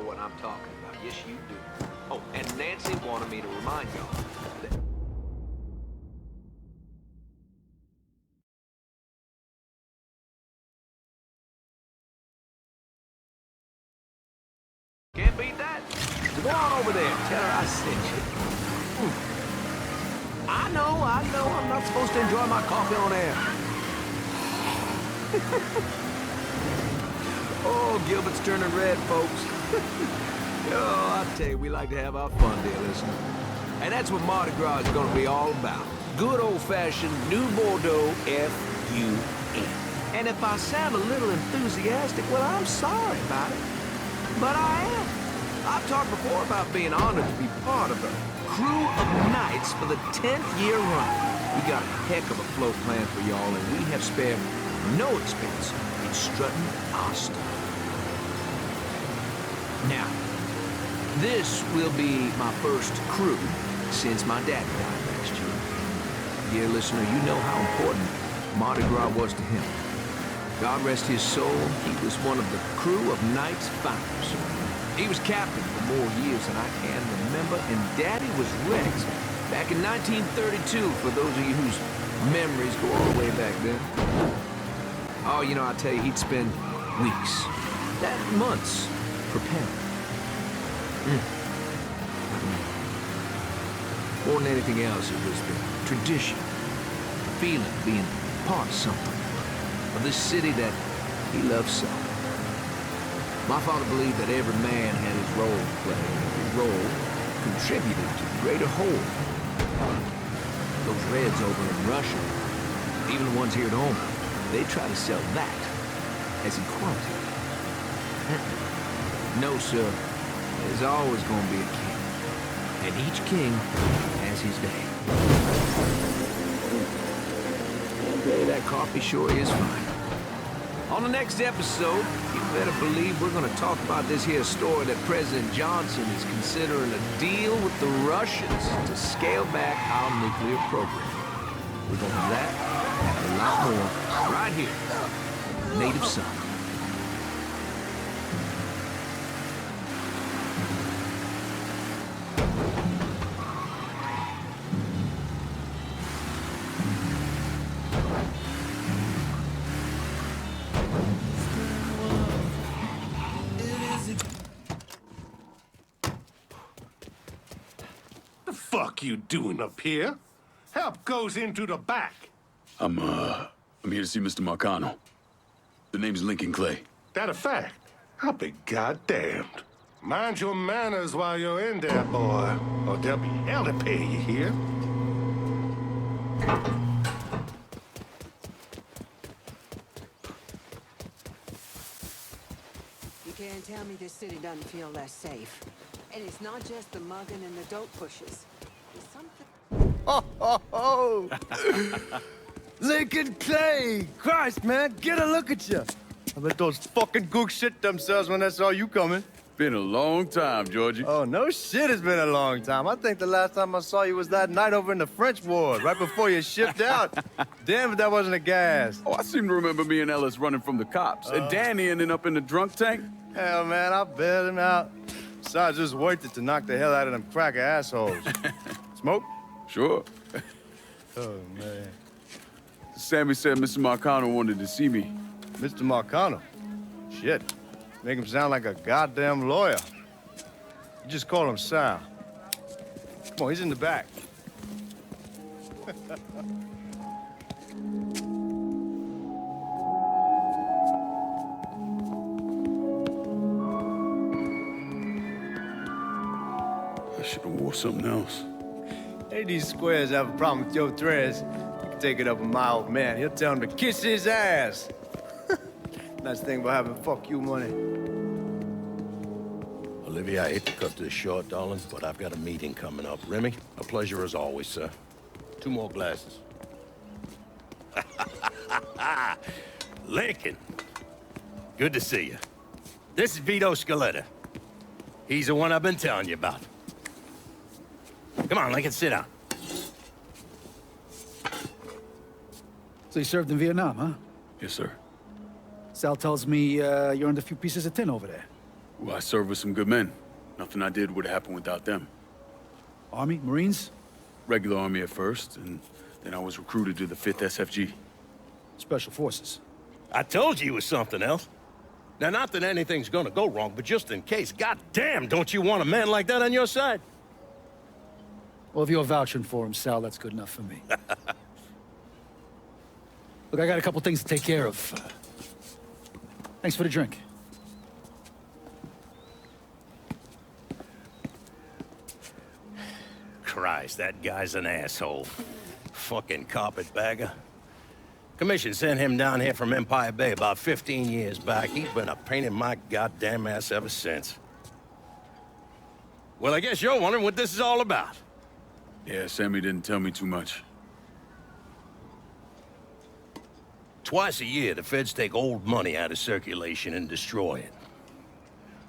know what I'm talking about. Yes, you do. Oh, and Nancy wanted me to remind y'all that... Can't beat that. So go on over there and tell her I sent you. I know. I'm not supposed to enjoy my coffee on air. Oh, Gilbert's turning red, folks. Oh, I tell you, we like to have our fun, dear listener. And that's what Mardi Gras is going to be all about. Good old-fashioned New Bordeaux F-U-N. And if I sound a little enthusiastic, well, I'm sorry about it. But I am. I've talked before about being honored to be part of a crew of knights for the 10th year run. We got a heck of a float plan for y'all, and we have spared no expense in strutting our stuff. Now, this will be my first crew since my dad died last year. Dear listener, you know how important Mardi Gras was to him. God rest his soul, he was one of the crew of Knights founders. He was captain for more years than I can remember, and Daddy was Rex back in 1932, for those of you whose memories go all the way back then. Oh, you know, I tell you, he'd spend weeks, months, preparing. More than anything else, it was the tradition, the feeling of being part of something, of this city that he loved so. My father believed that every man had his role to play, and every role contributed to the greater whole. Those Reds over in Russia, even the ones here at home, they try to sell that as equality. No, sir. There's always going to be a king. And each king has his day. One day that coffee sure is fine. On the next episode, you better believe we're going to talk about this here story that President Johnson is considering a deal with the Russians to scale back our nuclear program. We're going to do that and a lot more right here on Native Son. The fuck you doing up here? Help goes into the back. I'm here to see Mr. Marcano. The name's Lincoln Clay. That a fact? I'll be goddamned. Mind your manners while you're in there, boy, or there'll be hell to pay you here. You can't tell me this city doesn't feel less safe. And it's not just the mugging and the dope pushes. There's something... Oh! Lincoln Clay! Christ, man, get a look at you. I bet those fucking gooks shit themselves when they saw you coming. Been a long time, Georgie. Oh, no shit, it's been a long time. I think the last time I saw you was that night over in the French Ward, right before you shipped out. Damn if that wasn't a gas. Oh, I seem to remember me and Ellis running from the cops, and Danny ending up in the drunk tank. Hell, man, I bailed him out. Besides, it was worth it to knock the hell out of them cracker assholes. Smoke? Sure. Oh, man. Sammy said Mr. Marcano wanted to see me. Mr. Marcano? Shit. Make him sound like a goddamn lawyer. You just call him Sal. Come on, he's in the back. I should have wore something else. Hey, these squares have a problem with your threads. You can take it up with my old man. He'll tell him to kiss his ass. Nice thing about having fuck you money. Olivia, I hate to cut this short, darling, but I've got a meeting coming up. Remy, a pleasure as always, sir. 2 more glasses. Lincoln. Good to see you. This is Vito Scaletta. He's the one I've been telling you about. Come on, Lincoln, sit down. So you served in Vietnam, huh? Yes, sir. Sal tells me you earned a few pieces of tin over there. Well, I served with some good men. Nothing I did would have happened without them. Army? Marines? Regular Army at first, and then I was recruited to the 5th SFG. Special Forces. I told you it was something else. Now, not that anything's gonna go wrong, but just in case, goddamn, don't you want a man like that on your side? Well, if you're vouching for him, Sal, that's good enough for me. Look, I got a couple things to take care of. Thanks for the drink. Christ, that guy's an asshole. Fucking carpetbagger. Commission sent him down here from Empire Bay about 15 years back. He's been a pain in my goddamn ass ever since. Well, I guess you're wondering what this is all about. Yeah, Sammy didn't tell me too much. Twice a year, the feds take old money out of circulation and destroy it.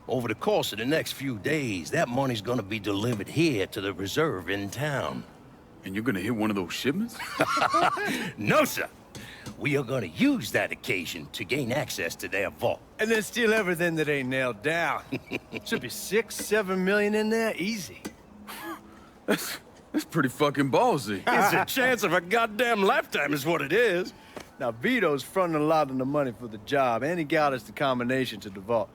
Over the course of the next few days, that money's gonna be delivered here to the reserve in town. And you're gonna hit one of those shipments? No, sir. We are gonna use that occasion to gain access to their vault. And then steal everything that ain't nailed down. Should be 6, 7 million in there, easy. That's pretty fucking ballsy. It's a chance of a goddamn lifetime is what it is. Now, Vito's fronting a lot of the money for the job, and he got us the combination to the vault.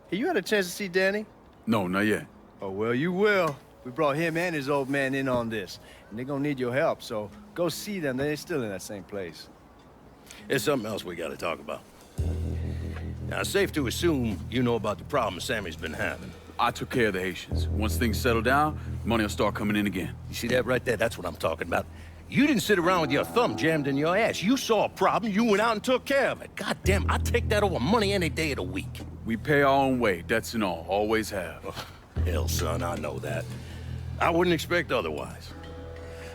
Hey, you had a chance to see Danny? No, not yet. Oh, well, you will. We brought him and his old man in on this, and they're gonna need your help, so go see them. They're still in that same place. There's something else we gotta talk about. Now, it's safe to assume you know about the problem Sammy's been having. I took care of the Haitians. Once things settle down, money will start coming in again. You see that right there? That's what I'm talking about. You didn't sit around with your thumb jammed in your ass. You saw a problem, you went out and took care of it. God damn, I'd take that over money any day of the week. We pay our own way, debts and all. Always have. Hell, son, I know that. I wouldn't expect otherwise.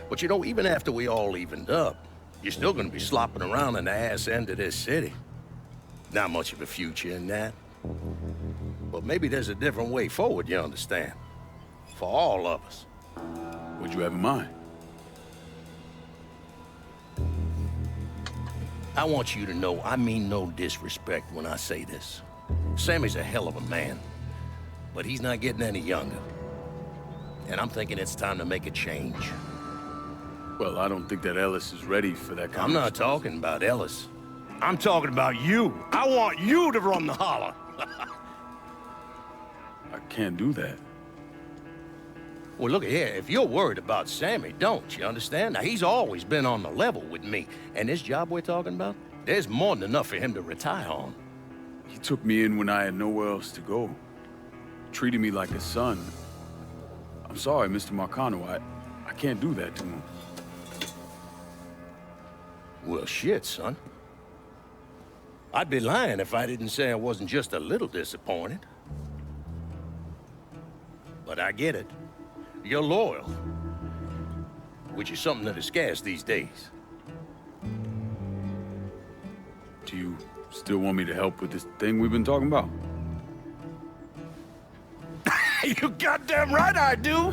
But you know, even after we all evened up, you're still gonna be slopping around in the ass end of this city. Not much of a future in that. But maybe there's a different way forward, you understand? For all of us. What'd you have in mind? I want you to know I mean no disrespect when I say this. Sammy's a hell of a man, but he's not getting any younger. And I'm thinking it's time to make a change. Well, I don't think that Ellis is ready for that kind I'm not talking about Ellis. I'm talking about you. I want you to run the holler. I can't do that. Well, look here, if you're worried about Sammy, don't, you understand? Now, he's always been on the level with me. And this job we're talking about, there's more than enough for him to retire on. He took me in when I had nowhere else to go. Treated me like a son. I'm sorry, Mr. Marcano. I can't do that to him. Well, shit, son. I'd be lying if I didn't say I wasn't just a little disappointed. But I get it. You're loyal. Which is something that is scarce these days. Do you still want me to help with this thing we've been talking about? You goddamn right I do!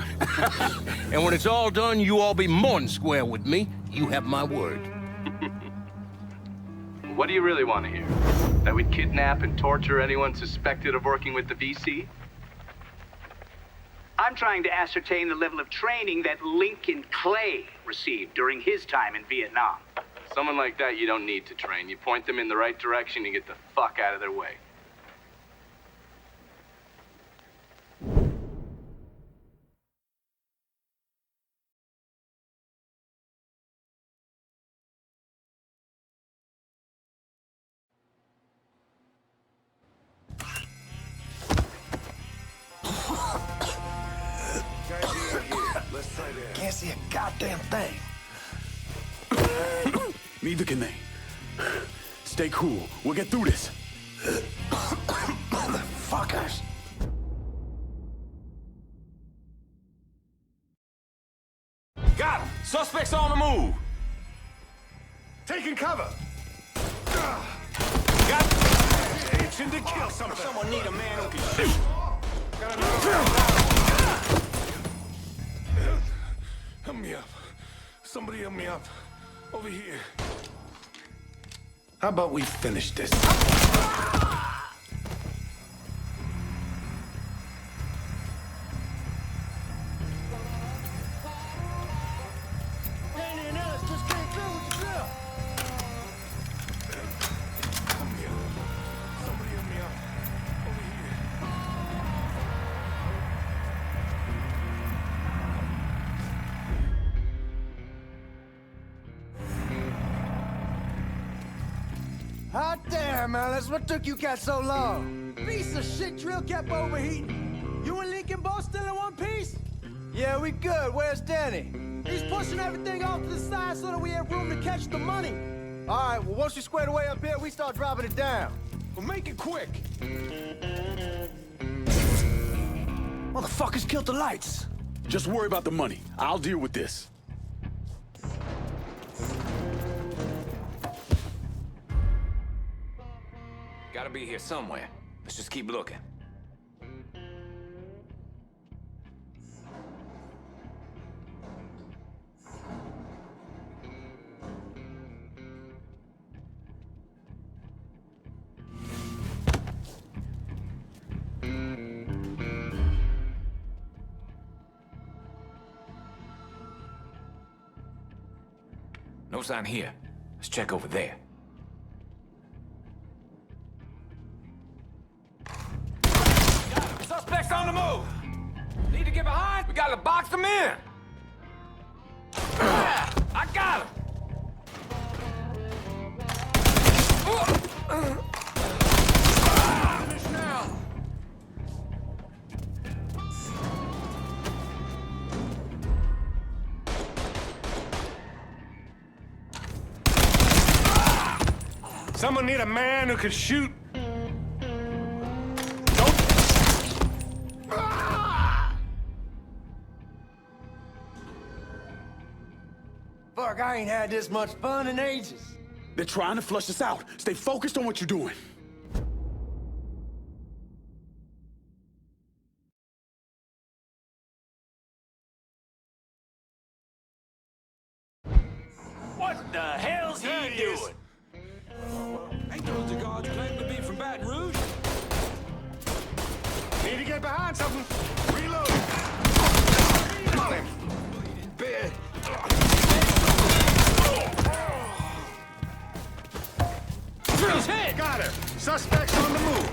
And when it's all done, you all be more than square with me. You have my word. What do you really want to hear? That we'd kidnap and torture anyone suspected of working with the VC? I'm trying to ascertain the level of training that Lincoln Clay received during his time in Vietnam. Someone like that you don't need to train. You point them in the right direction and get the fuck out of their way. Can't see a goddamn thing. Neither can they. Stay cool. We'll get through this. Motherfuckers. Got him! Suspects on the move! Taking cover. Got him! Itching to kill something. Someone need a man who can shoot! Help me up. Somebody help me up. Over here. How about we finish this? Hot damn, Alice, what took you cats so long? Piece of shit drill kept overheating. You and Lincoln both still in one piece? Yeah, we good. Where's Danny? He's pushing everything off to the side so that we have room to catch the money. All right, well, once you squared away up here, we start dropping it down. Well, make it quick. Motherfuckers killed the lights. Just worry about the money. I'll deal with this. Gotta be here somewhere. Let's just keep looking. No sign here. Let's check over there. Suspects on the move! Need to get behind? We gotta box them in! I got him! Finish now! Someone need a man who can shoot. Fuck, I ain't had this much fun in ages. They're trying to flush us out. Stay focused on what you're doing. What the hell's he doing? Ain't those the guards claim to be from Baton Rouge? Need to get behind something. Reload. Got him. Bleeding bed. He's hit! Got her. Suspects on the move.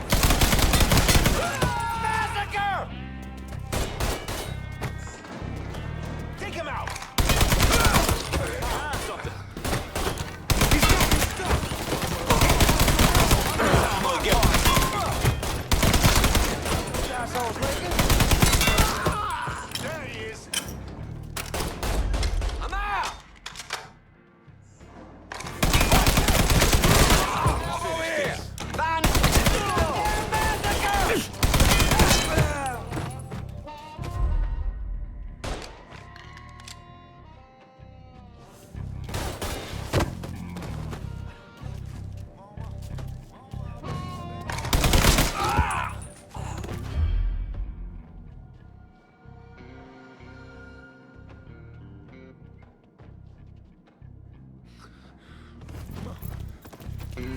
Massacre! Take him out! Something. I'm gonna get him. Assholes, Lincoln. There he is. I'm out! Over here! Line! Massacre!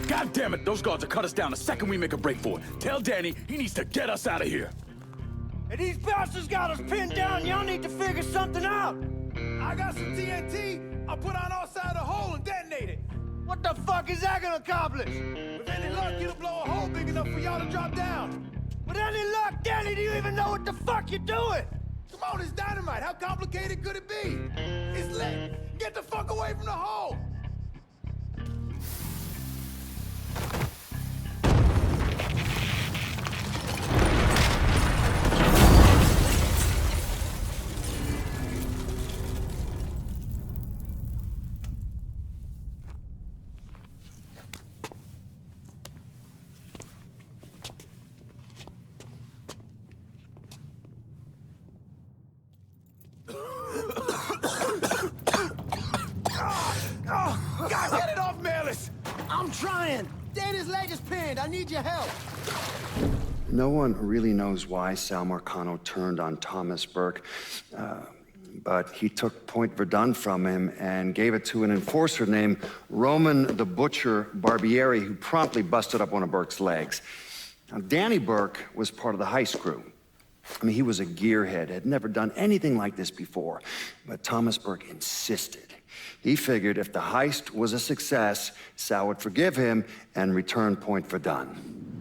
God damn it, those guards will cut us down the second we make a break for it. Tell Danny he needs to get us out of here. Hey, these bastards got us pinned down. Y'all need to figure something out. I got some TNT. I'll put on outside the hole and detonate it. What the fuck is that gonna accomplish? With any luck, it'll blow a hole big enough for y'all to drop down. With any luck, Danny, do you even know what the fuck you're doing? Come on, it's dynamite. How complicated could it be? It's lit. Get the fuck away from the hole. God, get it off, Melis! I'm trying. Danny's leg is pinned. I need your help. No one really knows why Sal Marcano turned on Thomas Burke, but he took Point Verdun from him and gave it to an enforcer named Roman the Butcher Barbieri, who promptly busted up one of Burke's legs. Now, Danny Burke was part of the heist crew. I mean, he was a gearhead, had never done anything like this before, but Thomas Burke insisted. He figured if the heist was a success, Sal would forgive him and return Point Verdun.